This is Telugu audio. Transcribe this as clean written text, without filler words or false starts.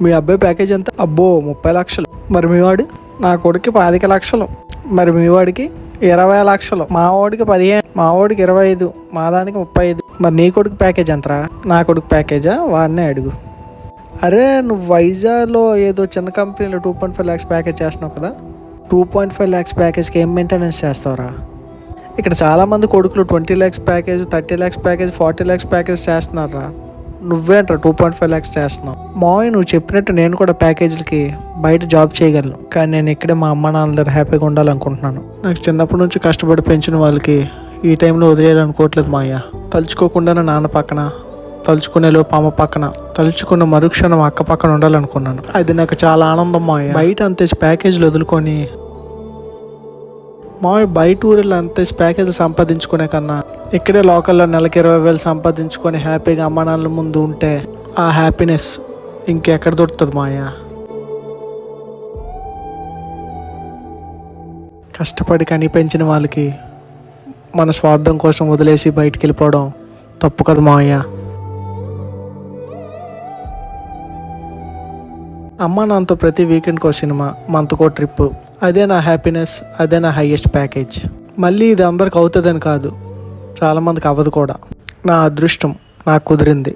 మీ అబ్బాయి ప్యాకేజ్ ఎంత? అబ్బో 30 లక్షలు. మరి మీ వాడు? నా కొడుక్కి 25 లక్షలు. మరి మీ వాడికి 20 లక్షలు. మా వాడికి 15, మా వాడికి 25, మా దానికి 35. మరి నీ కొడుకు ప్యాకేజ్ ఎంతరా? నా కొడుకు ప్యాకేజా? వాడినే అడుగు. అరే నువ్వు వైజాగ్లో ఏదో చిన్న కంపెనీలో 2.5 ల్యాక్స్ ప్యాకేజ్ చేస్తున్నావు కదా, 2.5 ల్యాక్స్ ప్యాకేజ్కి ఏం మెయింటెనెన్స్ చేస్తావురా? ఇక్కడ చాలామంది కొడుకులు 20 lakhs package, 30 lakhs package, 40 lakhs package చేస్తున్నారా. నువ్వేంట్రా 2.5 ల్యాక్స్ చేస్తున్నావు? మావయ్య నువ్వు చెప్పినట్టు నేను కూడా ప్యాకేజీలకి బయట జాబ్ చేయగలను, కానీ నేను ఇక్కడే మా అమ్మ నాన్నల దగ్గర హ్యాపీగా ఉండాలనుకుంటున్నాను. నాకు చిన్నప్పటి నుంచి కష్టపడి పెంచిన వాళ్ళకి ఈ టైంలో వదిలేయాలనుకోవట్లేదు మావయ్య. తలుచుకోకుండా నాన్న పక్కన, తలుచుకునే లోపు అమ్మ పక్కన, తలుచుకున్న మరుక్షణం అక్క పక్కన ఉండాలనుకున్నాను. అది నాకు చాలా ఆనందం మావయ్య. బయట అంతే ప్యాకేజీలు వదులుకొని మావయ్య బయట ఊరిలో అంతే ప్యాకేజీలు సంపాదించుకునే కన్నా ఇక్కడే లోకల్లో నెలకి 20,000 సంపాదించుకొని హ్యాపీగా అమ్మ నాన్నల ముందు ఉంటే ఆ హ్యాపీనెస్ ఇంకెక్కడ దొరుకుతుంది మావయ్య. కష్టపడి కని పెంచిన వాళ్ళకి మన స్వార్థం కోసం వదిలేసి బయటికి వెళ్ళిపోవడం తప్పు కదా మావయ్య. అమ్మ నాన్నతో ప్రతి వీకెండ్కో సినిమా, మంత్కో ట్రిప్, అదే నా హ్యాపీనెస్, అదే నా హైయెస్ట్ ప్యాకేజ్. మళ్ళీ ఇది అందరికి అవుతుందని కాదు, చాలామందికి అవ్వదు కూడా. నా అదృష్టం నాకు కుదిరింది.